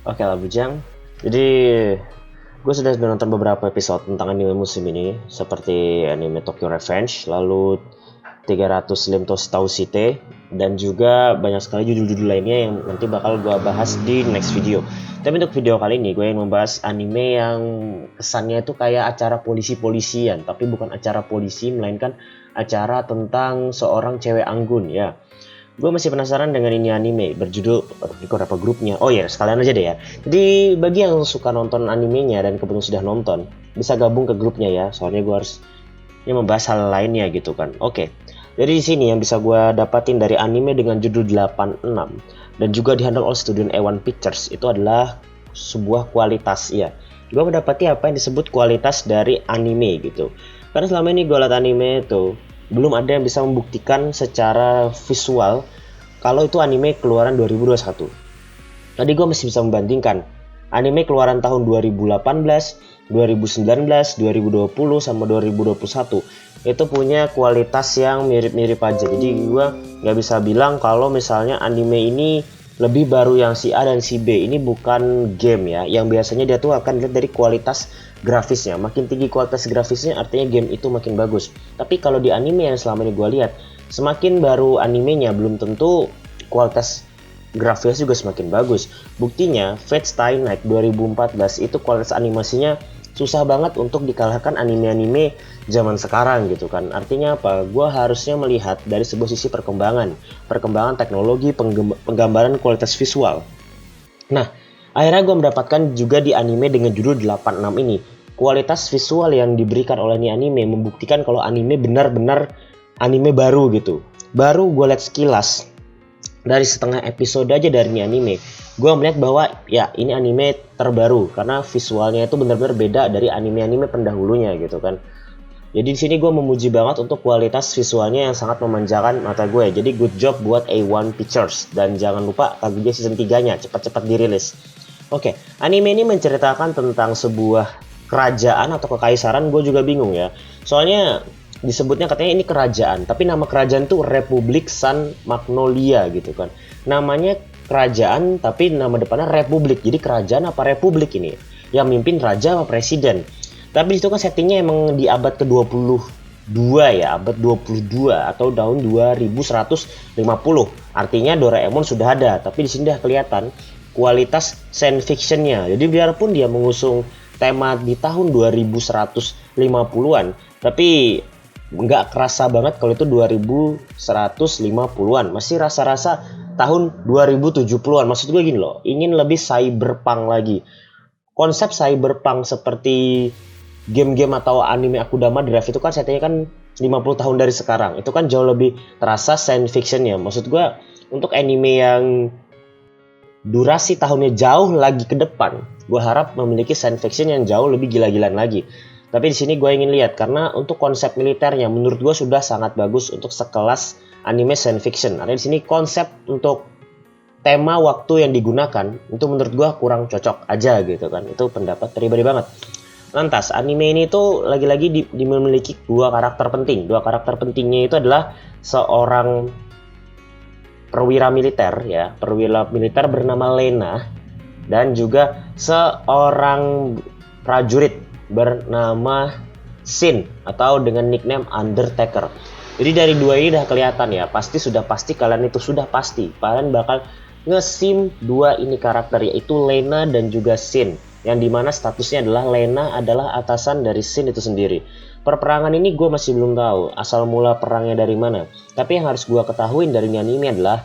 Oke lah Bujang. Jadi gue sudah nonton beberapa episode tentang anime musim ini, seperti anime Tokyo Revenge, lalu 300 Limtos Tau Site, dan juga banyak sekali judul-judul lainnya yang nanti bakal gue bahas di next video. Tapi untuk video kali ini gue yang membahas anime yang kesannya itu kayak acara polisi-polisian, tapi bukan acara polisi melainkan acara tentang seorang cewek anggun ya. Gue masih penasaran dengan ini anime berjudul, aduh ini kok apa grupnya? Oh ya, sekalian aja deh ya. Jadi bagi yang suka nonton animenya dan kebetulan sudah nonton, bisa gabung ke grupnya ya. Soalnya gue harus membahas hal lainnya gitu kan. Oke. Jadi di sini yang bisa gue dapatin dari anime dengan judul 86 dan juga dihandle oleh studio A1 Pictures itu adalah sebuah kualitas ya. Gue mendapati apa yang disebut kualitas dari anime gitu. Karena selama ini gue liat anime itu belum ada yang bisa membuktikan secara visual kalau itu anime keluaran 2021. Tadi gue masih bisa membandingkan anime keluaran tahun 2018, 2019, 2020 sama 2021 itu punya kualitas yang mirip-mirip aja. Jadi gue nggak bisa bilang kalau misalnya anime ini lebih baru yang si A dan si B. Ini bukan game ya, yang biasanya dia tuh akan dilihat dari kualitas grafisnya. Makin tinggi kualitas grafisnya artinya game itu makin bagus. Tapi kalau di anime yang selama ini gue lihat, semakin baru animenya belum tentu kualitas grafisnya juga semakin bagus. Buktinya Fate Stay Night 2014 itu kualitas animasinya susah banget untuk dikalahkan anime-anime zaman sekarang gitu kan. Artinya apa? Gue harusnya melihat dari sebuah sisi perkembangan teknologi, penggambaran kualitas visual. Nah, akhirnya gue mendapatkan juga di anime dengan judul 86 ini. Kualitas visual yang diberikan oleh ini anime membuktikan kalau anime benar-benar anime baru gitu. Baru gue lihat sekilas dari setengah episode aja dari ini anime, gue melihat bahwa ya ini anime terbaru karena visualnya itu benar-benar beda dari anime-anime pendahulunya gitu kan. Jadi di sini gue memuji banget untuk kualitas visualnya yang sangat memanjakan mata gue. Jadi good job buat A1 Pictures dan jangan lupa Kaguya season 3-nya cepat-cepat dirilis. Oke, anime ini menceritakan tentang sebuah kerajaan atau kekaisaran. Gue juga bingung ya. Soalnya disebutnya katanya ini kerajaan, tapi nama kerajaan tuh Republik Sun Magnolia gitu kan. Namanya kerajaan tapi nama depannya Republik. Jadi kerajaan apa republik ini? Yang mimpin raja apa presiden? Tapi disitu kan settingnya emang di abad ke-22 ya, abad 22 atau tahun 2150. Artinya Doraemon sudah ada, tapi di sini udah kelihatan kualitas science fictionnya. Jadi biarpun dia mengusung tema di tahun 2150-an, tapi nggak kerasa banget kalau itu 2150-an. Masih rasa-rasa tahun 2070-an. Maksud gue gini loh, ingin lebih cyberpunk lagi. Konsep cyberpunk seperti game-game atau anime Akudama Drive itu kan settingnya kan 50 tahun dari sekarang. Itu kan jauh lebih terasa science fiction-nya. Maksud gue untuk anime yang durasi tahunnya jauh lagi ke depan, gue harap memiliki science fiction yang jauh lebih gila-gilaan lagi. Tapi di sini gue ingin lihat karena untuk konsep militernya menurut gue sudah sangat bagus untuk sekelas anime science fiction. Ada di sini konsep untuk tema waktu yang digunakan itu menurut gue kurang cocok aja gitu kan. Itu pendapat pribadi banget. Lantas anime ini tuh lagi-lagi memiliki dua karakter penting. Dua karakter pentingnya itu adalah seorang perwira militer ya, perwira militer bernama Lena dan juga seorang prajurit bernama Shin atau dengan nickname Undertaker. Jadi dari dua ini udah kelihatan ya, sudah pasti kalian bakal nge-sim dua ini karakter, yaitu Lena dan juga Shin, yang dimana statusnya adalah Lena adalah atasan dari Shin itu sendiri. Perperangan ini gue masih belum tahu asal mula perangnya dari mana, tapi yang harus gue ketahuin dari anime adalah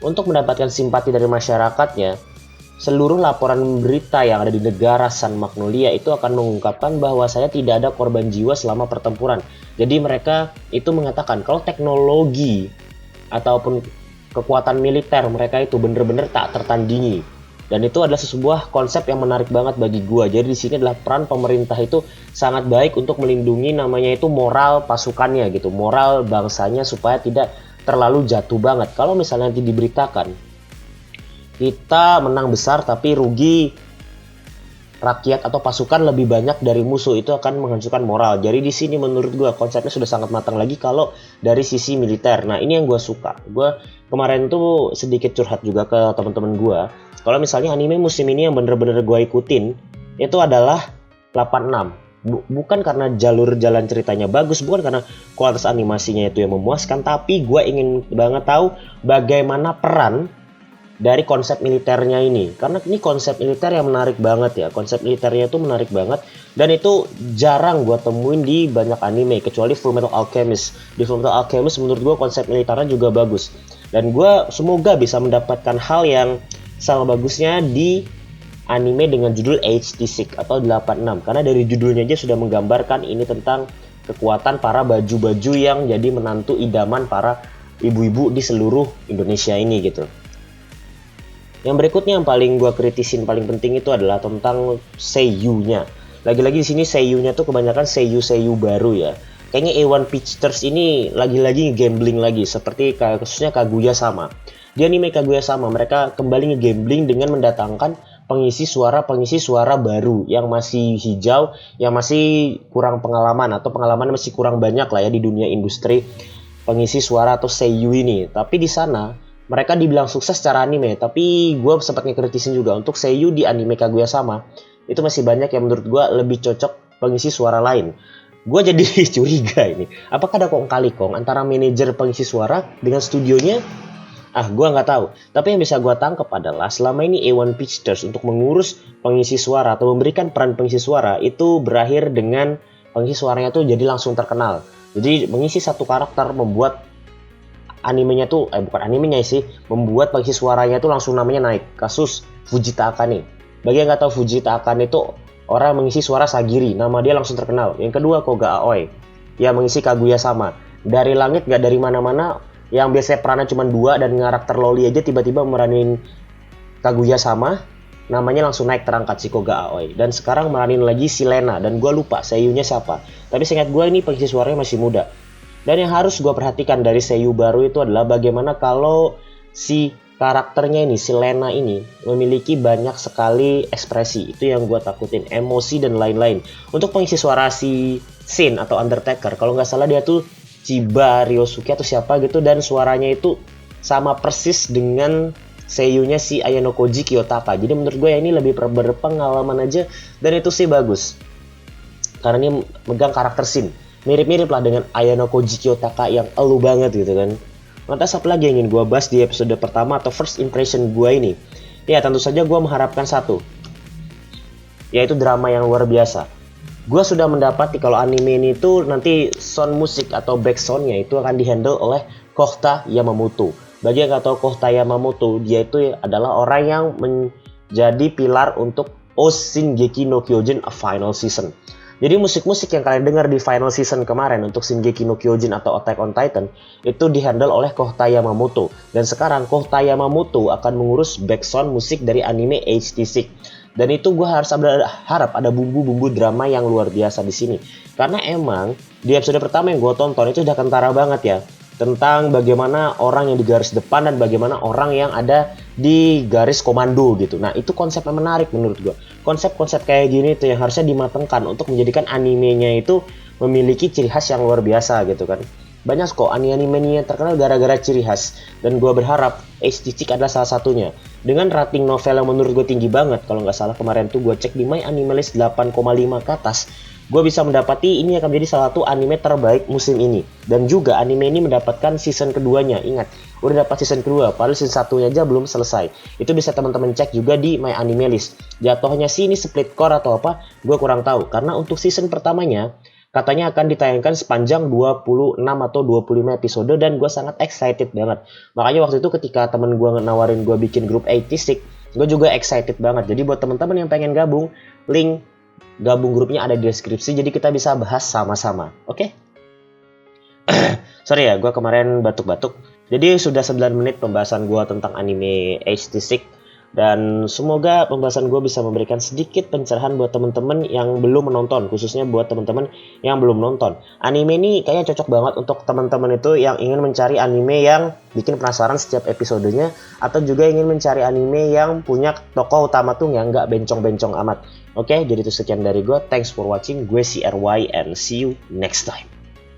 untuk mendapatkan simpati dari masyarakatnya, seluruh laporan berita yang ada di negara Sun Magnolia itu akan mengungkapkan bahwa saya tidak ada korban jiwa selama pertempuran. Jadi mereka itu mengatakan kalau teknologi ataupun kekuatan militer mereka itu benar-benar tak tertandingi. Dan itu adalah sebuah konsep yang menarik banget bagi gua. Jadi di sini adalah peran pemerintah itu sangat baik untuk melindungi namanya itu moral pasukannya gitu, moral bangsanya supaya tidak terlalu jatuh banget. Kalau misalnya nanti diberitakan kita menang besar tapi rugi rakyat atau pasukan lebih banyak dari musuh, itu akan menghancurkan moral. Jadi di sini menurut gue konsepnya sudah sangat matang lagi kalau dari sisi militer. Nah ini yang gue suka. Gue kemarin tuh sedikit curhat juga ke teman-teman gue. Kalau misalnya anime musim ini yang bener-bener gue ikutin itu adalah 86. Bukan karena jalur jalan ceritanya bagus, bukan karena kualitas animasinya itu yang memuaskan, tapi gue ingin banget tahu bagaimana peran dari konsep militernya ini. Karena ini konsep militer yang menarik banget ya. Konsep militernya itu menarik banget dan itu jarang gue temuin di banyak anime kecuali Fullmetal Alchemist. Di Fullmetal Alchemist menurut gue konsep militernya juga bagus. Dan gue semoga bisa mendapatkan hal yang sama bagusnya di anime dengan judul HD6 atau 86. Karena dari judulnya aja sudah menggambarkan ini tentang kekuatan para baju-baju yang jadi menantu idaman para ibu-ibu di seluruh Indonesia ini gitu. Yang berikutnya yang paling gue kritisin paling penting itu adalah tentang seiyunya. Lagi-lagi di sini seiyunya tuh kebanyakan seiyu baru ya. Kayaknya A1 Pictures ini lagi-lagi gambling lagi seperti khususnya Kaguya Sama. Di anime Kaguya Sama mereka kembali nge-gambling dengan mendatangkan pengisi suara baru yang masih hijau, yang masih kurang pengalaman atau pengalaman masih kurang banyak lah ya di dunia industri pengisi suara atau seiyu ini. Tapi di sana mereka dibilang sukses secara anime, tapi gue sempat ngekritisin juga untuk seiyu di anime Kaguya Sama itu masih banyak yang menurut gue lebih cocok pengisi suara lain. Gue jadi curiga ini, apakah ada kong kali kong antara manajer pengisi suara dengan studionya? Gue nggak tahu. Tapi yang bisa gue tangkap adalah selama ini A1 Pictures untuk mengurus pengisi suara atau memberikan peran pengisi suara itu berakhir dengan pengisi suaranya tuh jadi langsung terkenal. Jadi mengisi satu karakter membuat animenya tuh bukan animenya sih, membuat pengisi suaranya tuh langsung namanya naik. Kasus Fujita Akane. Bagi yang nggak tahu Fujita Akane itu orang mengisi suara Sagiri, nama dia langsung terkenal. Yang kedua Koga Aoi, yang mengisi Kaguya Sama. Dari langit nggak dari mana-mana, yang biasanya perannya cuma 2 dan karakter loli aja tiba-tiba meranin Kaguya Sama, namanya langsung naik terangkat si Koga Aoi. Dan sekarang meranin lagi si Lena dan gue lupa seiyunya siapa. Tapi seingat gue ini pengisi suaranya masih muda. Dan yang harus gue perhatikan dari seiyu baru itu adalah bagaimana kalau si karakternya ini, si Lena ini memiliki banyak sekali ekspresi. Itu yang gue takutin, emosi dan lain-lain. Untuk pengisi suara si Shin atau Undertaker, kalau nggak salah dia tuh Chiba Ryosuke atau siapa gitu, dan suaranya itu sama persis dengan seiyunya si Ayano Koji Kiyotaka. Jadi menurut gue ya ini lebih berpengalaman aja dan itu sih bagus. Karena ini megang karakter Shin. Mirip-mirip lah dengan Ayano Koji Kiyotaka yang elu banget gitu kan. Lantas apa lagi yang ingin gue bahas di episode pertama atau first impression gue ini? Ya tentu saja gue mengharapkan satu, yaitu drama yang luar biasa. Gue sudah mendapati kalau anime ini tuh nanti sound musik atau back soundnya itu akan dihandle oleh Kohta Yamamoto. Bagi yang nggak tahu Kohta Yamamoto, dia itu adalah orang yang menjadi pilar untuk Shingeki no Kyojin A Final Season. Jadi musik-musik yang kalian dengar di final season kemarin untuk Shingeki no Kyojin atau Attack on Titan itu dihandle oleh Kohta Yamamoto. Dan sekarang Kohta Yamamoto akan mengurus background musik dari anime HD6. Dan itu gue harap ada bumbu-bumbu drama yang luar biasa di sini. Karena emang di episode pertama yang gue tonton itu udah kentara banget ya. Tentang bagaimana orang yang di garis depan dan bagaimana orang yang ada di garis komando gitu. Nah itu konsep yang menarik menurut gue. Konsep-konsep kayak gini tuh yang harusnya dimatengkan untuk menjadikan animenya itu memiliki ciri khas yang luar biasa gitu kan. Banyak kok anime-anime yang terkenal gara-gara ciri khas. Dan gue berharap HD6 adalah salah satunya. Dengan rating novel yang menurut gue tinggi banget. Kalau nggak salah kemarin tuh gue cek di My Anime List 8,5 ke atas. Gue bisa mendapati ini akan menjadi salah satu anime terbaik musim ini. Dan juga anime ini mendapatkan season keduanya. Ingat, udah dapat season kedua, padahal season satunya aja belum selesai. Itu bisa teman-teman cek juga di My Anime List. Jatuhnya sih ini split core atau apa, gue kurang tahu. Karena untuk season pertamanya, katanya akan ditayangkan sepanjang 26 atau 25 episode dan gue sangat excited banget. Makanya waktu itu ketika temen gue nawarin gue bikin grup 86, gue juga excited banget. Jadi buat teman-teman yang pengen gabung, link gabung grupnya ada di deskripsi, jadi kita bisa bahas sama-sama. Oke? Sorry ya, gue kemarin batuk-batuk. Jadi sudah 9 menit pembahasan gue tentang anime HD6. Dan semoga pembahasan gue bisa memberikan sedikit pencerahan buat teman-teman yang belum menonton. Khususnya buat teman-teman yang belum nonton. Anime ini kayaknya cocok banget untuk teman-teman itu yang ingin mencari anime yang bikin penasaran setiap episodenya. Atau juga ingin mencari anime yang punya tokoh utama tuh yang nggak bencong-bencong amat. Oke, jadi itu sekian dari gue. Thanks for watching. Gue si RY and see you next time.